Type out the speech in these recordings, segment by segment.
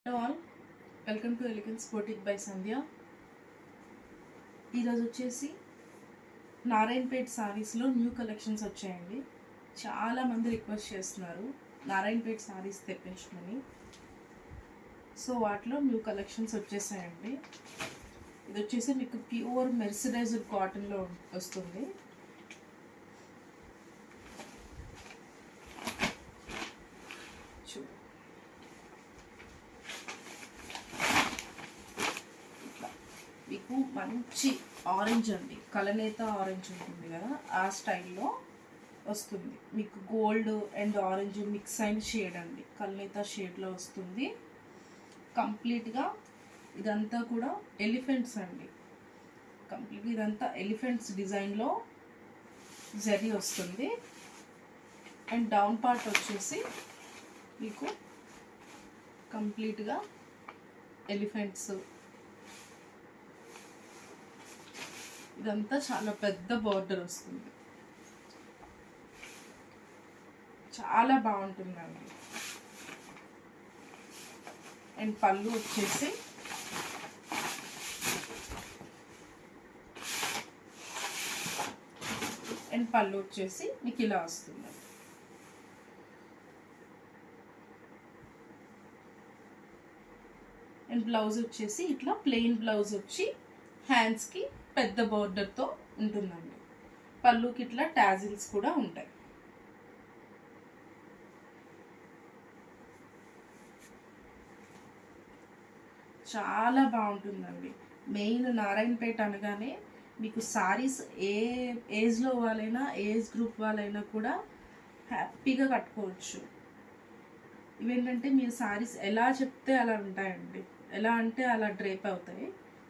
Hello all, welcome to elegance boutique by Sandhya. ఈరోజు వచ్చేసి Narayanpet సారీస్లో new collections వచ్చాయండి. చాలామంది రిక్వెస్ట్ చేస్తున్నారు నారాయణపేట్ సారీస్ తెప్పించమని. సో వాటిలో న్యూ కలెక్షన్స్ వచ్చేసాయండి. ఇది వచ్చేసి మీకు ప్యూర్ మెర్సరైజ్డ్ కాటన్లో వస్తుంది. మీకు మంచి ఆరెంజ్ అండి, కలనేత ఆరెంజ్ ఉంటుంది కదా, ఆ స్టైల్లో వస్తుంది. మీకు గోల్డ్ అండ్ ఆరెంజ్ మిక్స్ అయిన షేడ్ అండి, కలనేత షేడ్లో వస్తుంది. కంప్లీట్గా ఇదంతా కూడా ఎలిఫెంట్స్ అండి. కంప్లీట్గా ఇదంతా ఎలిఫెంట్స్ డిజైన్లో జరీ వస్తుంది. అండ్ డౌన్ పార్ట్ వచ్చేసి మీకు కంప్లీట్గా ఎలిఫెంట్స్, ఇదంతా చాలా పెద్ద బార్డర్ వస్తుంది. చాలా బాగుంటుందండి. అండ్ పళ్ళు వచ్చేసి మీకు ఇలా వస్తుంది. అండ్ బ్లౌజ్ వచ్చేసి ఇట్లా ప్లెయిన్ బ్లౌజ్ వచ్చి హ్యాండ్స్కి పెద్ద బోర్డర్తో ఉంటుందండి. పళ్ళుకి ఇట్లా టాజిల్స్ కూడా ఉంటాయి. చాలా బాగుంటుందండి. మెయిన్ నారాయణపేట అనగానే మీకు సారీస్ ఏ ఏజ్లో వాళ్ళైనా, ఏజ్ గ్రూప్ వాళ్ళైనా కూడా హ్యాపీగా కట్టుకోవచ్చు. ఇవేంటంటే మీరు సారీస్ ఎలా చెప్తే అలా ఉంటాయండి, ఎలా అంటే అలా డ్రేప్ అవుతాయి.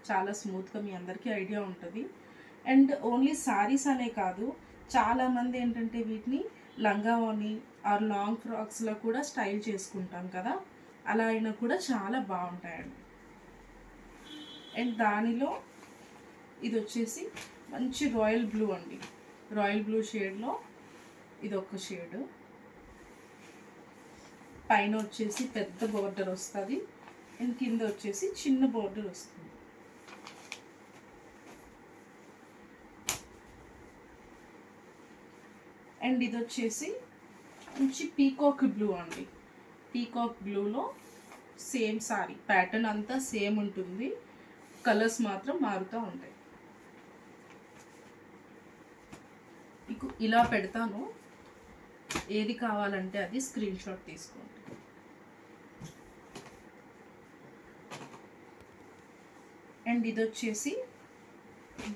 చాలా స్మూత్గా, మీ అందరికీ ఐడియా ఉంటుంది. అండ్ ఓన్లీ సారీస్ అనే కాదు, చాలామంది ఏంటంటే వీటిని లంగావోని ఆర్ లాంగ్ ఫ్రాక్స్లో కూడా స్టైల్ చేసుకుంటాం కదా, అలా అయినా కూడా చాలా బాగుంటాయండి. అండ్ దానిలో ఇది వచ్చేసి మంచి రాయల్ బ్లూ అండి, రాయల్ బ్లూ షేడ్లో ఇది ఒక షేడ్. పైన వచ్చేసి పెద్ద బోర్డర్ వస్తుంది అండ్ కింద వచ్చేసి చిన్న బోర్డర్ వస్తుంది. అండ్ ఇది వచ్చేసి మంచి పీకాక్ బ్లూ అండి. పీకాక్ బ్లూలో సేమ్ సారీ ప్యాటర్న్ అంతా సేమ్ ఉంటుంది, కలర్స్ మాత్రం మారుతూ ఉంటాయి. మీకు ఇలా పెడతాను, ఏది కావాలంటే అది స్క్రీన్ షాట్ తీసుకోండి. అండ్ ఇది వచ్చేసి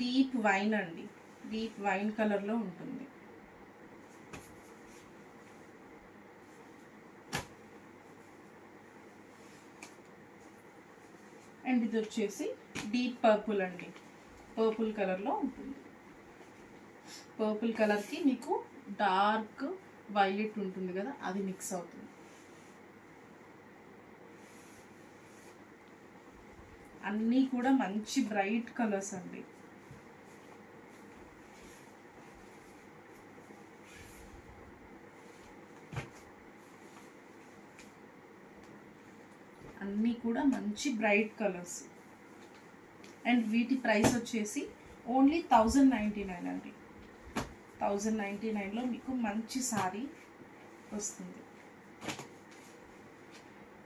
డీప్ వైన్ అండి, డీప్ వైన్ కలర్లో ఉంటుంది. అండ్ ఇది వచ్చేసి డీప్ పర్పుల్ అండి, పర్పుల్ కలర్లో ఉంటుంది. పర్పుల్ కలర్కి మీకు డార్క్ వైలెట్ ఉంటుంది కదా, అది మిక్స్ అవుతుంది. అన్నీ కూడా మంచి బ్రైట్ కలర్స్ అండి. అన్నీ కూడా మంచి బ్రైట్ కలర్స్. అండ్ వీటి ప్రైస్ వచ్చేసి ఓన్లీ 1099 అండి. 1099లో మీకు మంచి సారీ వస్తుంది.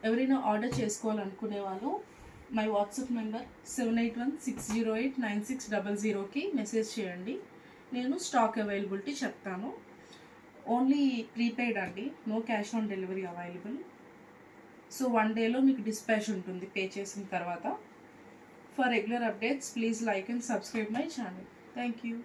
ఎవరైనా ఆర్డర్ చేసుకోవాలనుకునే వాళ్ళు మై వాట్సాప్ నెంబర్ 7816089600కి మెసేజ్ చేయండి. నేను స్టాక్ అవైలబిలిటీ చెప్తాను. ఓన్లీ ప్రీపెయిడ్ అండి, no cash on delivery available. So 1 డేలో మీకు డిస్పాచ్ ఉంటుంది పే చేసిన తర్వాత. For regular updates please like and subscribe my channel. Thank you.